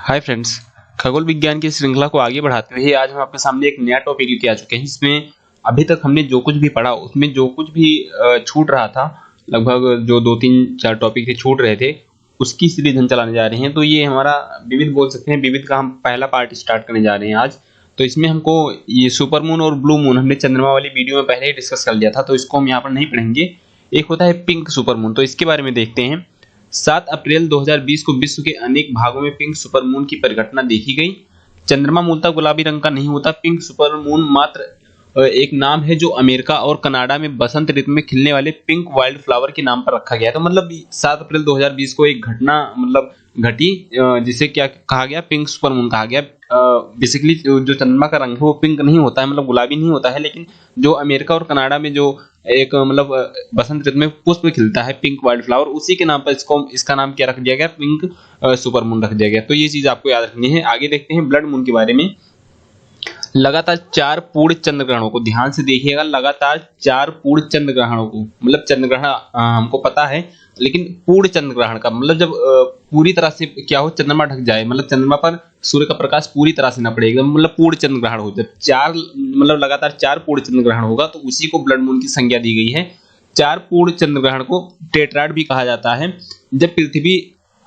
Hi friends. खगोल विज्ञान की श्रृंखला को आगे बढ़ाते हुए आज हम आपके सामने एक नया टॉपिक लेके आ चुके हैं। इसमें अभी तक हमने जो कुछ भी पढ़ा उसमें जो कुछ भी छूट रहा था, लगभग जो 2-3-4 टॉपिक थे छूट रहे थे, उसकी सीरीज हम चलाने जा रहे हैं। तो ये हमारा विविध बोल सकते हैं, विविध का हम पहला पार्ट स्टार्ट करने जा रहे हैं आज। तो इसमें हमको ये सुपर मून और ब्लू मून हमने चंद्रमा वाली वीडियो में पहले ही डिस्कस कर लिया था, तो इसको हम यहाँ पर नहीं पढ़ेंगे। एक होता है पिंक सुपर मून, तो इसके बारे में देखते हैं। 7 अप्रैल 2020 को विश्व के अनेक भागों में पिंक सुपरमून की परिघटना देखी गई। चंद्रमा मूलतः गुलाबी रंग का नहीं होता। पिंक सुपरमून मात्र एक नाम है जो अमेरिका और कनाडा में बसंत ऋतु में खिलने वाले पिंक वाइल्ड फ्लावर के नाम पर रखा गया। तो मतलब 7 अप्रैल 2020 को एक घटना मतलब घटी, जिसे क्या कहा गया, पिंक सुपरमून कहा गया। बेसिकली जो चंद्रमा का रंग है वो पिंक नहीं होता है, मतलब गुलाबी नहीं होता है, लेकिन जो अमेरिका और कनाडा में जो एक मतलब बसंत ऋतु में पुष्प खिलता है पिंक वाइल्ड फ्लावर, उसी के नाम पर इसका नाम क्या रख दिया गया, पिंक सुपरमून रख दिया गया। तो ये चीज आपको याद रखनी है। आगे देखते हैं ब्लड मून के बारे में। लगातार 4 पूर्ण चंद्र ग्रहणों को ध्यान से देखिएगा। लगातार 4 पूर्ण चंद्र ग्रहणों को, मतलब चंद्र ग्रहण हमको पता है, लेकिन पूर्ण चंद्र ग्रहण का मतलब जब पूरी तरह से क्या हो, चंद्रमा ढक जाए, मतलब चंद्रमा पर सूर्य का प्रकाश पूरी तरह से न पड़े, एकदम मतलब पूर्ण चंद्र ग्रहण हो। जब 4 मतलब लगातार 4 पूर्ण चंद्र ग्रहण होगा तो उसी को ब्लड मून की संज्ञा दी गई है। 4 पूर्ण चंद्र ग्रहण को टेट्राड भी कहा जाता है। जब पृथ्वी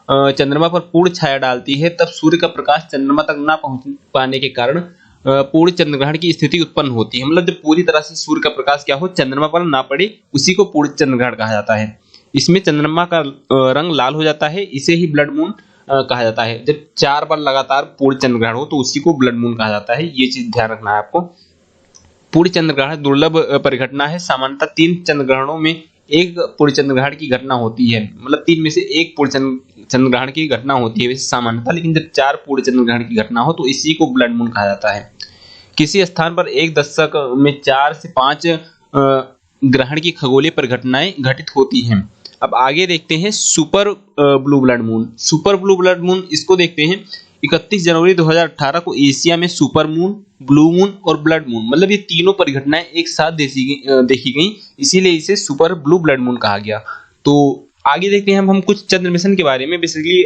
चंद्रमा पर पूर्ण छाया डालती है तब सूर्य का प्रकाश चंद्रमा तक न पहुंच पाने के कारण पूर्ण चंद्र ग्रहण की स्थिति उत्पन्न होती है। मतलब जब पूरी तरह से सूर्य का प्रकाश क्या हो, चंद्रमा पर ना पड़े, उसी को पूर्ण चंद्र ग्रहण कहा जाता है। इसमें चंद्रमा का रंग लाल हो जाता है, इसे ही ब्लड मून कहा जाता है। जब 4 बार लगातार पूर्ण चंद्र ग्रहण हो तो उसी को ब्लड मून कहा जाता है। ये चीज ध्यान रखना है आपको। पूर्ण चंद्र ग्रहण दुर्लभ परिघटना है। सामान्यतः 3 चंद्र ग्रहणों में एक पूर्ण चंद्र ग्रहण की घटना होती है, मतलब 3 में से एक पूर्ण चंद्र ग्रहण की घटना होती है वैसे सामान्यतः, लेकिन जब 4 पूर्ण चंद्र ग्रहण की घटना हो तो इसी को ब्लड मून कहा जाता है। किसी स्थान पर एक दशक में 4 से 5 ग्रहण की खगोलीय परिघटनाएं घटित होती हैं। अब आगे देखते हैं super blue blood moon. Super blue blood moon इसको देखते हैं। 31 जनवरी 2018 को एशिया में सुपर मून, ब्लू मून और ब्लड मून, मतलब ये तीनों परिघटनाएं एक साथ देखी गई, इसीलिए इसे सुपर ब्लू ब्लड मून कहा गया। तो आगे देखते हैं हम कुछ चंद्र मिशन के बारे में। बेसिकली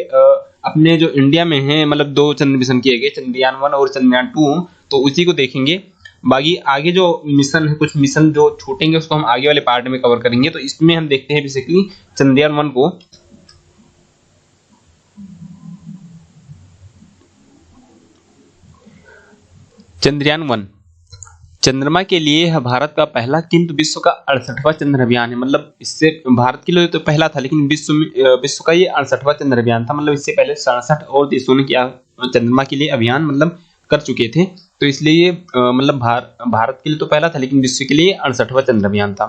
अपने जो इंडिया में है, मतलब 2 चंद्र मिशन किए गए, चंद्रयान 1 और चंद्रयान 2, तो उसी को देखेंगे। बाकी आगे जो मिशन है, कुछ मिशन जो छूटेंगे उसको हम आगे वाले पार्ट में कवर करेंगे। तो इसमें हम देखते हैं बेसिकली चंद्रयान 1 को। चंद्रयान 1 चंद्रमा के लिए है भारत का पहला किंतु विश्व का 68वां चंद्र अभियान है। मतलब इससे भारत के लिए तो पहला था, लेकिन विश्व का ये 68वां चंद्र अभियान था। मतलब इससे पहले 67 और देशों ने क्या चंद्रमा के लिए अभियान मतलब कर चुके थे। तो इसलिए ये मतलब भारत के लिए तो पहला था, लेकिन विश्व के लिए 68वां चंद्र अभियान था।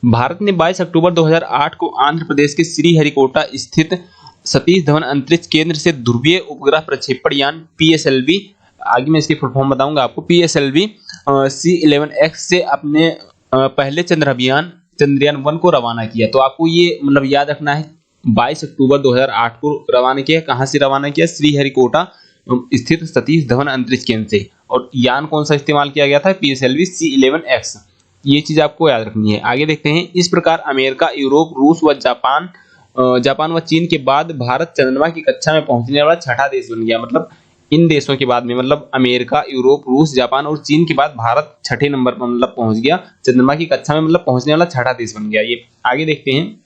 भारत ने 22 अक्टूबर 2008 को आंध्र प्रदेश के श्रीहरिकोटा स्थित सतीश धवन अंतरिक्ष केंद्र से ध्रुवीय उपग्रह प्रक्षेपण यान PSLV, आगे मैं इसकी फुल फॉर्म बताऊंगा आपको, PSLV C11X से अपने पहले चंद्र अभियान चंद्रयान 1 को रवाना किया। तो आपको ये मतलब याद रखना है, 22 अक्टूबर 2008 को रवाना किया। कहां से रवाना किया? श्रीहरिकोटा स्थित सतीश धवन अंतरिक्ष केंद्र से। और यान कौन सा इस्तेमाल किया गया था? PSLV C11X। ये चीज आपको याद रखनी है। आगे देखते हैं। इस प्रकार अमेरिका, यूरोप, रूस व जापान व चीन के बाद भारत चंद्रमा की कक्षा में पहुंचने वाला 6ठा देश बन गया। मतलब इन देशों के बाद में, मतलब अमेरिका, यूरोप, रूस, जापान और चीन के बाद भारत 6ठे नंबर पर मतलब पहुंच गया चंद्रमा की कक्षा में, मतलब पहुंचने वाला 6ठा देश बन गया ये। आगे देखते हैं।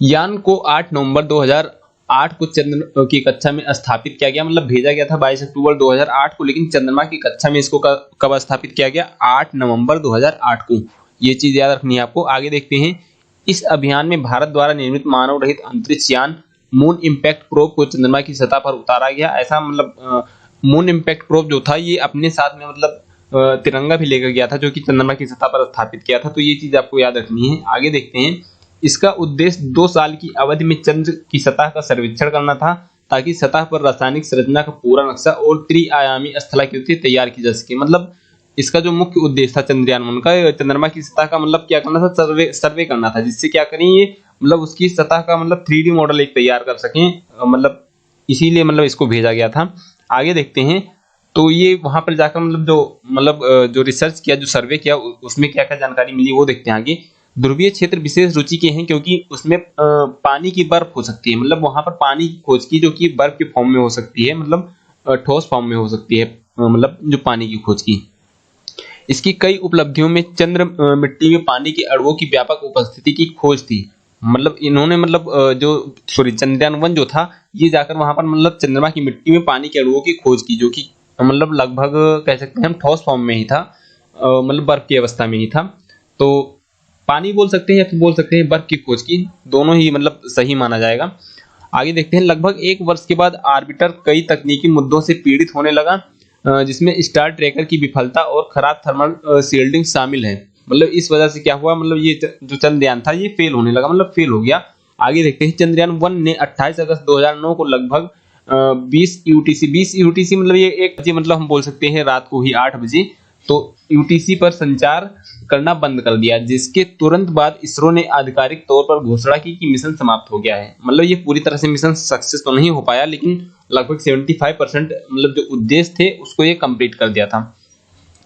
यान को 8 नवंबर 2008 को चंद्र की कक्षा में स्थापित किया गया। मतलब भेजा गया था 22 अक्टूबर 2008 को, लेकिन चंद्रमा की कक्षा में इसको कब स्थापित किया गया? 8 नवंबर 2008 को। ये चीज याद रखनी है आपको। आगे देखते हैं। इस अभियान में भारत द्वारा निर्मित मानव रहित अंतरिक्ष यान मून इंपैक्ट प्रोब को चंद्रमा की सतह पर उतारा गया। ऐसा मतलब मून इंपैक्ट प्रोब जो था ये अपने साथ में मतलब तिरंगा भी लेकर गया था, जो कि चंद्रमा की सतह पर स्थापित किया था। तो ये चीज आपको याद रखनी है। आगे देखते हैं। इसका उद्देश्य 2 साल की अवधि में चंद्र की सतह का सर्वेक्षण करना था, ताकि सतह पर रासायनिक संरचना का पूरा नक्शा और त्रिआयामी स्थलाकृति तैयार की जा सके। मतलब इसका जो मुख्य उद्देश्य था चंद्रयान 1 का, चंद्रमा की सतह का मतलब क्या करना था? सर्वे करना था, जिससे क्या करें ये, मतलब उसकी सतह का मतलब 3D मॉडल एक तैयार कर सकें। मतलब इसीलिए मतलब इसको भेजा गया था। आगे देखते हैं। तो ये वहां पर जाकर मतलब जो रिसर्च किया, जो सर्वे किया, उसमें क्या क्या जानकारी मिली वो देखते हैं आगे। ध्रुवीय क्षेत्र विशेष रुचि के हैं क्योंकि उसमें पानी की बर्फ हो सकती है, मतलब वहां पर पानी की खोज की जो कि बर्फ के फॉर्म में हो सकती है, मतलब ठोस फॉर्म में हो सकती है, मतलब जो पानी की खोज की। इसकी कई उपलब्धियों में चंद्र मिट्टी में पानी के अणुओं की व्यापक उपस्थिति की खोज थी। मतलब इन्होंने चंद्रयान 1 जो था ये जाकर वहां पर मतलब चंद्रमा की मिट्टी में पानी के अणुओं की खोज की, जो कि मतलब लगभग कह सकते हैं हम ठोस फॉर्म में ही था, मतलब बर्फ की अवस्था में ही था। तो पानी बोल सकते हैं या फिर बोल सकते हैं बर्फ की खोज की, दोनों ही मतलब सही माना जाएगा। आगे देखते हैं, लगभग 1 वर्ष के बाद ऑर्बिटर कई तकनीकी मुद्दों से पीड़ित होने लगा, जिसमें स्टार ट्रेकर की विफलता और खराब थर्मल शील्डिंग शामिल है। मतलब इस वजह से क्या हुआ, मतलब ये जो चंद्रयान था ये फेल होने लगा, मतलब फेल हो गया। आगे देखते हैं, चंद्रयान 1 ने 28 अगस्त 2009 को लगभग 20 यूटीसी मतलब ये 1 बजे, मतलब हम बोल सकते हैं रात को ही 8 बजे, तो यूटीसी पर संचार करना बंद कर दिया, जिसके तुरंत बाद इसरो ने आधिकारिक तौर पर घोषणा की कि मिशन समाप्त हो गया है। मतलब ये पूरी तरह से मिशन सक्सेस तो नहीं हो पाया, लेकिन लगभग 75% मतलब जो उद्देश्य थे उसको ये कंप्लीट कर दिया था।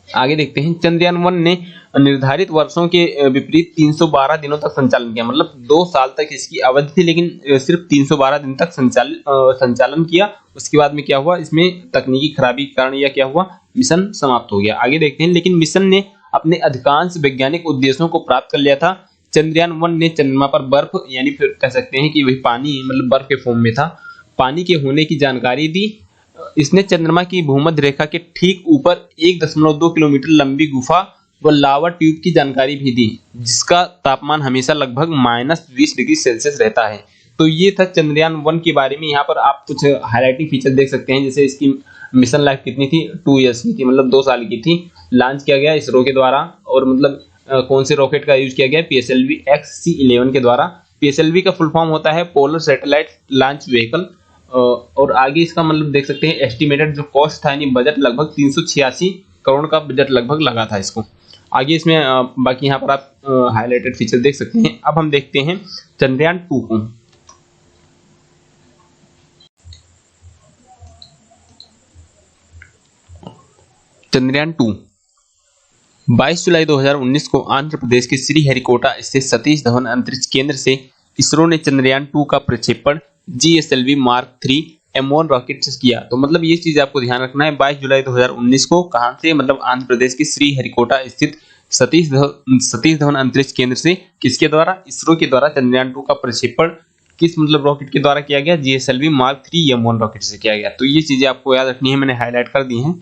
आगे देखते हैं, चंद्रयान 1 ने निर्धारित वर्षों के विपरीत 312 दिनों तक संचालन किया, मतलब 2 साल तक इसकी अवधि थी, लेकिन सिर्फ 312 दिन तक संचालन किया। उसके बाद में क्या हुआ, इसमें तकनीकी खराबी के कारण यह क्या हुआ, मिशन समाप्त हो गया। आगे देखते हैं, लेकिन मिशन ने अपने अधिकांश वैज्ञानिक उद्देश्यों को प्राप्त कर लिया था। चंद्रयान 1 ने चंद्रमा पर बर्फ, यानी फिर कह सकते हैं कि वही पानी, मतलब बर्फ के फॉर्म में था, पानी के होने की जानकारी दी। इसने चंद्रमा की भूमध्य रेखा के ठीक ऊपर 1.2 किलोमीटर लंबी गुफा व लावा ट्यूब की जानकारी भी दी, जिसका तापमान हमेशा लगभग -20 डिग्री सेल्सियस रहता है। तो ये था चंद्रयान 1 के बारे में। यहाँ पर आप कुछ हाईलाइटिंग फीचर देख सकते हैं, जैसे इसकी मिशन लाइफ कितनी थी, 2 ईयर्स की थी, मतलब 2 साल की थी। लॉन्च किया गया इसरो के द्वारा, और मतलब कौन से रॉकेट का यूज किया गया, PSLV XC-11 के द्वारा। PSLV का फुल फॉर्म होता है पोलर सैटेलाइट लॉन्च व्हीकल। और आगे इसका मतलब देख सकते हैं, एस्टिमेटेड जो कॉस्ट था, यानी बजट लगभग 386 करोड़ का बजट लगभग लगा था इसको। आगे इसमें बाकी यहाँ पर आप हाईलाइटेड फीचर देख सकते हैं। अब हम देखते हैं चंद्रयान 2 को। चंद्रयान 2 22 जुलाई 2019 को आंध्र प्रदेश के श्रीहरिकोटा स्थित सतीश धवन अंतरिक्ष केंद्र से इसरो ने चंद्रयान 2 का प्रक्षेपण GSLV Mark 3 M1 रॉकेट से किया। तो मतलब ये चीज आपको ध्यान रखना है, 22 जुलाई 2019 को कहां से, मतलब आंध्र प्रदेश के श्रीहरिकोटा स्थित सतीश धवन अंतरिक्ष केंद्र से, किसके द्वारा, इसरो के द्वारा चंद्रयान 2 का प्रक्षेपण किस मतलब रॉकेट के द्वारा किया गया, GSLV Mark 3 M1 रॉकेट से किया गया। तो ये चीजें आपको याद रखनी है, मैंने हाईलाइट कर दी हैं।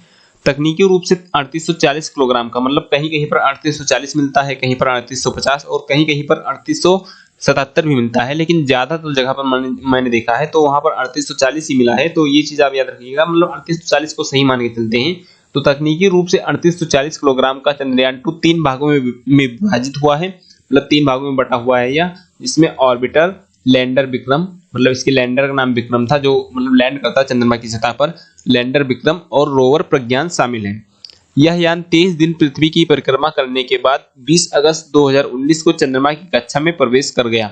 तकनीकी रूप से 3840 किलोग्राम का, मतलब कहीं कहीं पर 3840 मिलता है, कहीं पर 3850 और कहीं कहीं पर 3877 भी मिलता है, लेकिन ज्यादातर जगह पर मैंने देखा है तो वहां पर 3840 ही मिला है। तो ये चीज आप याद रखिएगा, मतलब 3840 को सही मान के चलते हैं। तो तकनीकी रूप से 3840 किलोग्राम का चंद्रयान 2 3 भागों में विभाजित हुआ है, मतलब 3 भागों में बटा हुआ है यह, जिसमें ऑर्बिटर, लैंडर विक्रम, मतलब इसके लैंडर का नाम विक्रम था, जो मतलब लैंड करता है चंद्रमा की सतह पर, लैंडर विक्रम और रोवर प्रज्ञान शामिल हैं। यह यान 23 दिन पृथ्वी की परिक्रमा करने के बाद 20 अगस्त 2019 को चंद्रमा की कक्षा में प्रवेश कर गया।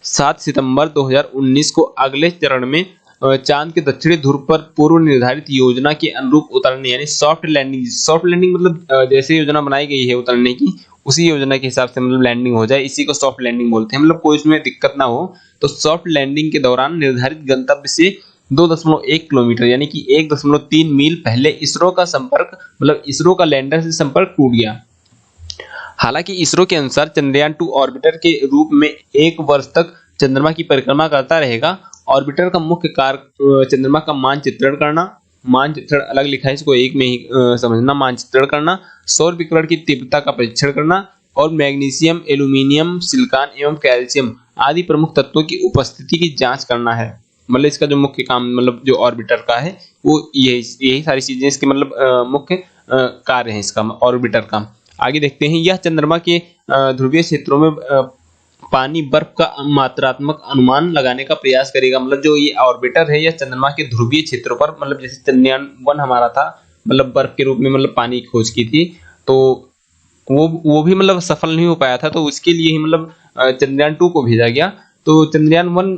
7 सितंबर 2019 को अगले चरण में चांद के दक्षिणी ध्रुव पर पूर्व निर्धारित योजना के अनुरूप उतरने, यानी सॉफ्ट लैंडिंग मतलब जैसे योजना बनाई गई है उतरने की, उसी योजना के हिसाब से मतलब लैंडिंग हो जाए, इसी को सॉफ्ट लैंडिंग बोलते हैं। मतलब कोई इसमें दिक्कत ना हो, तो सॉफ्ट लैंडिंग के दौरान निर्धारित गंतव्य से 2.1 किलोमीटर यानी कि 1.3 मील पहले इसरो का संपर्क, मतलब इसरो का लैंडर से संपर्क टूट गया। हालांकि इसरो के अनुसार चंद्रयान 2 ऑर्बिटर के रूप में 1 वर्ष तक चंद्रमा की परिक्रमा करता रहेगा। ऑर्बिटर का मुख्य कार्य चंद्रमा का मानचित्रण करना, मानचित्रण अलग लिखा है, इसको एक में ही समझना, मानचित्रण करना, सौर विकिरण की तीव्रता का परीक्षण करना और मैग्नीशियम, एल्यूमिनियम, सिलिकॉन एवं कैल्शियम आदि प्रमुख तत्वों की उपस्थिति की जांच करना है। मतलब इसका जो मुख्य काम, मतलब जो ऑर्बिटर का है वो यही सारी चीजें इसके मतलब मुख्य कार्य है इसका, ऑर्बिटर का। आगे देखते हैं, यह चंद्रमा के ध्रुवीय क्षेत्रों में पानी बर्फ का मात्रात्मक अनुमान लगाने का प्रयास करेगा। मतलब जो ये ऑर्बिटर है, यह चंद्रमा के ध्रुवीय क्षेत्रों पर, मतलब जैसे चंद्रयान 1 हमारा था, मतलब बर्फ के रूप में मतलब पानी की खोज की थी, तो वो भी मतलब सफल नहीं हो पाया था, तो उसके लिए ही मतलब चंद्रयान 2 को भेजा गया। तो चंद्रयान 1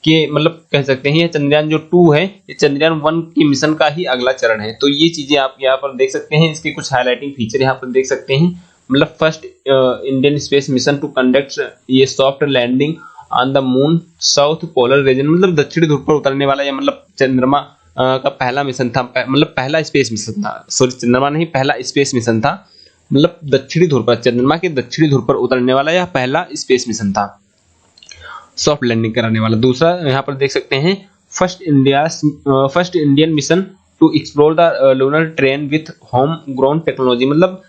के मतलब कह सकते हैं चंद्रयान जो 2 है, ये चंद्रयान 1 के मिशन का ही अगला चरण है। तो ये चीजें आप यहाँ पर देख सकते हैं, इसके कुछ हाईलाइटिंग फीचर यहाँ पर देख सकते हैं। मतलब first Indian space mission to conduct ये soft landing on the moon south polar region, मतलब दक्षिणी ध्रुव पर उतरने वाला, या मतलब चंद्रमा का पहला मिशन था, मतलब पहला स्पेस मिशन था, सॉरी चंद्रमा नहीं, पहला स्पेस मिशन था, मतलब दक्षिणी ध्रुव पर, चंद्रमा के दक्षिणी ध्रुव पर उतरने वाला यह पहला स्पेस मिशन था, सॉफ्ट लैंडिंग कराने वाला। दूसरा यहाँ पर देख सकते हैं first Indian mission to explore the lunar terrain with home grown technology, मतलब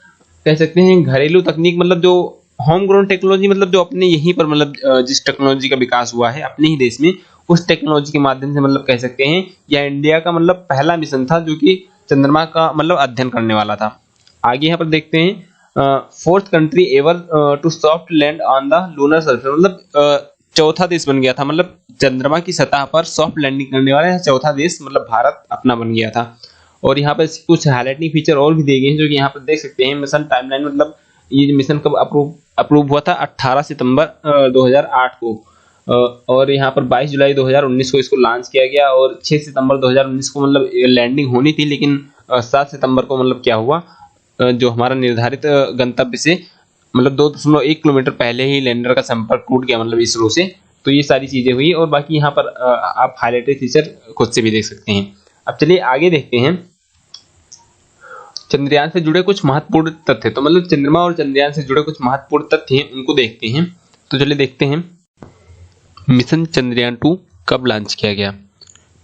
कह सकते हैं घरेलू तकनीक, मतलब जो होम ग्रोन टेक्नोलॉजी, मतलब जो अपने यहीं पर, मतलब जिस टेक्नोलॉजी का विकास हुआ है अपने ही देश में, उस टेक्नोलॉजी के माध्यम से, मतलब कह सकते हैं यह इंडिया का मतलब पहला मिशन था जो कि चंद्रमा का मतलब अध्ययन करने वाला था। आगे यहाँ पर देखते हैं fourth country ever to soft land on the lunar surface, मतलब चौथा देश बन गया था, मतलब चंद्रमा की सतह पर सॉफ्ट लैंडिंग करने वाला चौथा देश, मतलब भारत अपना बन गया था। और यहाँ पर कुछ हाईलाइटिंग फीचर और भी दिए गए हैं जो कि यहाँ पर देख सकते हैं। मिशन टाइमलाइन, मतलब ये मिशन कब अप्रूव हुआ था, 18 सितंबर 2008 को, और यहाँ पर 22 जुलाई 2019 को इसको लॉन्च किया गया, और 6 सितंबर 2019 को मतलब लैंडिंग होनी थी, लेकिन 7 सितंबर को मतलब क्या हुआ, जो हमारा निर्धारित गंतव्य से मतलब 2.1 किलोमीटर पहले ही लैंडर का संपर्क टूट गया, मतलब इसरो से। तो ये सारी चीजें हुई, और बाकी यहाँ पर आप हाईलाइटेड फीचर खुद से भी देख सकते हैं। अब चलिए आगे देखते हैं चंद्रयान से जुड़े कुछ महत्वपूर्ण तथ्य। तो मतलब चंद्रमा और चंद्रयान से जुड़े कुछ महत्वपूर्ण तथ्य हैं, उनको देखते हैं। तो चलिए देखते हैं मिशन चंद्रयान 2 कब लॉन्च किया गया।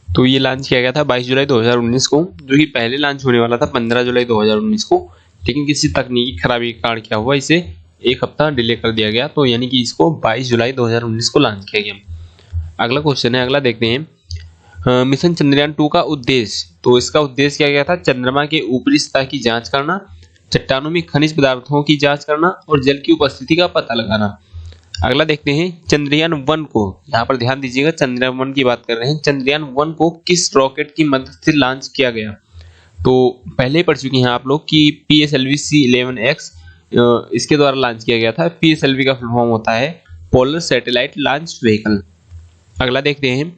तो ये लॉन्च किया गया था 22 जुलाई 2019 को, जो कि पहले लॉन्च होने वाला था 15 जुलाई 2019 को, लेकिन किसी तकनीकी खराबी के कारण क्या हुआ, इसे एक हफ्ता डिले कर दिया गया, तो यानी कि इसको 22 जुलाई 2019 को लॉन्च किया गया। अगला क्वेश्चन है, अगला देखते हैं मिशन चंद्रयान 2 का उद्देश्य। तो इसका उद्देश्य क्या गया था, चंद्रमा के ऊपरी सतह की जांच करना, चट्टानों में खनिज पदार्थों की जांच करना और जल की उपस्थिति का पता लगाना। अगला देखते हैं चंद्रयान 1 को, यहाँ पर ध्यान दीजिएगा चंद्रयान 1 की बात कर रहे हैं। चंद्रयान 1 को किस रॉकेट की मदद से लॉन्च किया गया। तो पहले ही पढ़ चुके हैं आप लोग कि PSLV C11X इसके द्वारा लॉन्च किया गया था। PSLV का फुल फॉर्म होता है पोलर सैटेलाइट लॉन्च व्हीकल। अगला देखते हैं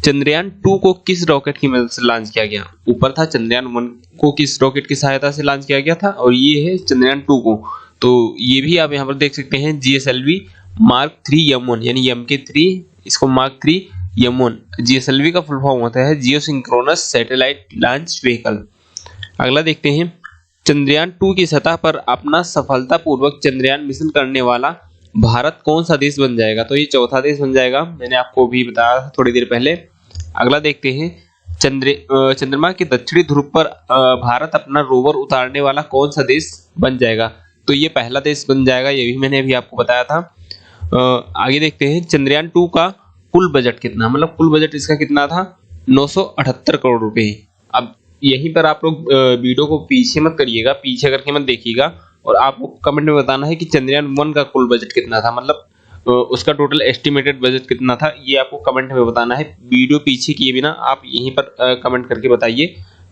चंद्रयान 2 को किस रॉकेट की मदद से लॉन्च किया गया। ऊपर था चंद्रयान 1 को किस रॉकेट की सहायता से लॉन्च किया गया था, और ये है चंद्रयान 2 को। तो ये भी आप यहाँ पर देख सकते हैं GSLV Mark 3 M1, यानी MK3, इसको Mark 3 M1। GSLV का फुल फॉर्म होता है जियो सिंक्रोनस सैटेलाइट लॉन्च व्हीकल। अगला देखते हैं चंद्रयान 2 की सतह पर अपना सफलतापूर्वक चंद्रयान मिशन करने वाला भारत कौन सा देश बन जाएगा। तो ये चौथा देश बन जाएगा, मैंने आपको भी बताया था थोड़ी देर पहले। अगला देखते हैं चंद्रमा के दक्षिणी ध्रुव पर भारत अपना रोवर उतारने वाला कौन सा देश बन जाएगा। तो ये पहला देश बन जाएगा, ये भी मैंने अभी आपको बताया था। आगे देखते हैं चंद्रयान 2 का कुल बजट कितना, मतलब कुल बजट इसका कितना था, 978 करोड़ रुपए। अब यहीं पर आप लोग वीडियो को पीछे मत करिएगा, पीछे करके मत देखिएगा, और आपको कमेंट में बताना है कि चंद्रयान 1 का कुल बजट कितना था, मतलब उसका टोटल एस्टिमेटेड बजट कितना था, ये आपको कमेंट में बताना है। वीडियो पीछे किए बिना आप यहीं पर कमेंट करके बताइए,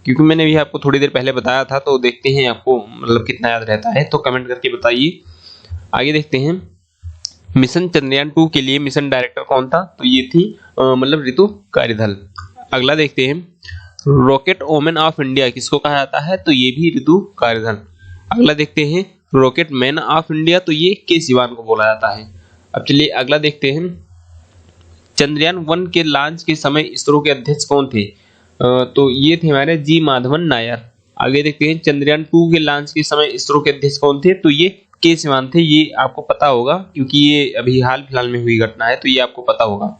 क्योंकि मैंने भी आपको थोड़ी देर पहले बताया था, तो देखते हैं आपको मतलब कितना याद रहता है, तो कमेंट करके बताइए। आगे देखते हैं मिशन चंद्रयान 2 के लिए मिशन डायरेक्टर कौन था। तो ये थी मतलब रितु कारिधल। अगला देखते हैं रॉकेट वोमेन ऑफ इंडिया किसको कहा जाता है। तो ये भी रितु कारिधल। अगला देखते हैं रॉकेट मैन ऑफ इंडिया, तो ये के सिवान को बोला जाता है। अब चलिए अगला देखते हैं चंद्रयान 1 के लॉन्च के समय इसरो के अध्यक्ष कौन थे। तो ये थे हमारे जी माधवन नायर। आगे देखते हैं चंद्रयान 2 के लॉन्च के समय इसरो के अध्यक्ष कौन थे। तो ये के सिवान थे, ये आपको पता होगा क्योंकि ये अभी हाल फिलहाल में हुई घटना है, तो ये आपको पता होगा।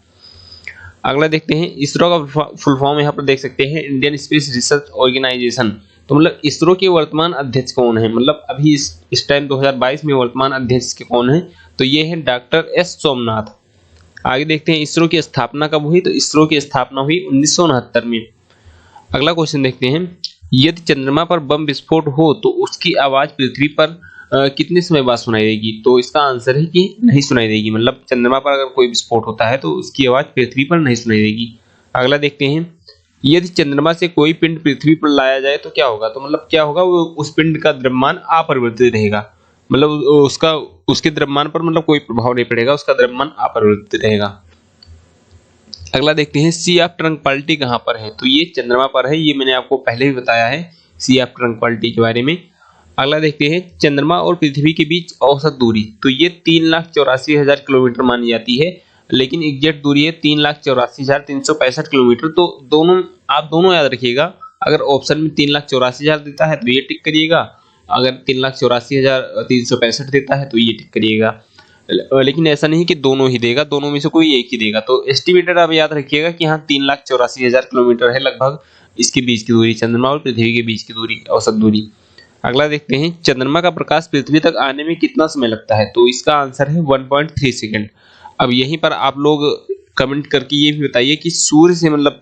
अगला देखते हैं इसरो का फुल फॉर्म यहाँ पर देख सकते हैं इंडियन स्पेस रिसर्च ऑर्गेनाइजेशन। तो मतलब इसरो के वर्तमान अध्यक्ष कौन है, मतलब अभी इस टाइम 2022 में वर्तमान अध्यक्ष के कौन है। तो ये है डॉक्टर एस सोमनाथ। आगे देखते हैं इसरो की स्थापना कब हुई। तो इसरो की स्थापना हुई 1969 में। अगला क्वेश्चन देखते हैं यदि चंद्रमा पर बम विस्फोट हो तो उसकी आवाज पृथ्वी पर कितने समय बाद सुनाई देगी। तो इसका आंसर है कि नहीं सुनाई देगी, मतलब चंद्रमा पर अगर कोई विस्फोट होता है तो उसकी आवाज पृथ्वी पर नहीं सुनाई देगी। अगला देखते हैं यदि चंद्रमा से कोई पिंड पृथ्वी पर लाया जाए तो क्या होगा। तो मतलब क्या होगा, वो उस पिंड का द्रव्यमान अपरिवर्तित रहेगा, मतलब उसके द्रव्यमान पर मतलब कोई प्रभाव नहीं पड़ेगा, उसका द्रव्यमान अपरिवर्तित रहेगा। अगला देखते हैं सी ऑफ ट्रंक्वालिटी कहाँ पर है। तो ये चंद्रमा पर है, ये मैंने आपको पहले भी बताया है सी ऑफ ट्रंक्वालिटी के बारे में। अगला देखते हैं चंद्रमा और पृथ्वी के बीच औसत दूरी। तो ये 3,84,000 किलोमीटर मानी जाती है, लेकिन एग्जैक्ट दूरी है 3,84,365 किलोमीटर। तो दोनों याद रखिएगा। अगर ऑप्शन में 3,84,000 देता है तो ये टिक करिएगा, अगर 3,84,365 देता है तो ये टिक करिएगा। लेकिन ऐसा नहीं कि दोनों ही देगा, दोनों में से कोई एक ही देगा। तो एस्टिमेटेड आप याद रखिएगा कि हाँ 3,84,000 किलोमीटर है लगभग इसके बीच की दूरी, चंद्रमा और पृथ्वी के बीच की दूरी, औसत दूरी। अगला देखते हैं चंद्रमा का प्रकाश पृथ्वी तक आने में कितना समय लगता है। तो इसका आंसर है 1.3 सेकंड। अब यहीं पर आप लोग कमेंट करके ये भी बताइए कि सूर्य से मतलब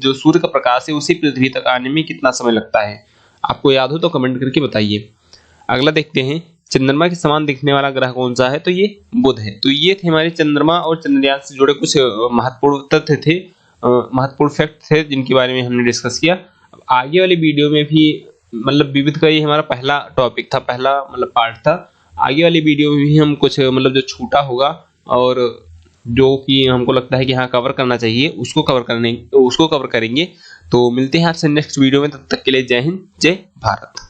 जो सूर्य का प्रकाश है उसे पृथ्वी तक आने में कितना समय लगता है। आपको याद हो तो कमेंट करके बताइए। अगला देखते हैं चंद्रमा के समान दिखने वाला ग्रह कौन सा है। तो ये बुध है। तो ये थे हमारे चंद्रमा और चंद्रयान से जुड़े कुछ महत्वपूर्ण तथ्य थे, महत्वपूर्ण फैक्ट थे जिनके बारे में हमने डिस्कस किया। अब आगे वाली वीडियो में भी मतलब विविध का ये हमारा पहला टॉपिक था, पहला मतलब पार्ट था। आगे वाली वीडियो में भी हम कुछ मतलब जो छूटा होगा और जो कि हमको लगता है कि हाँ कवर करना चाहिए उसको कवर करेंगे। तो मिलते हैं आपसे नेक्स्ट वीडियो में, तब तक के लिए जय हिंद, जय भारत।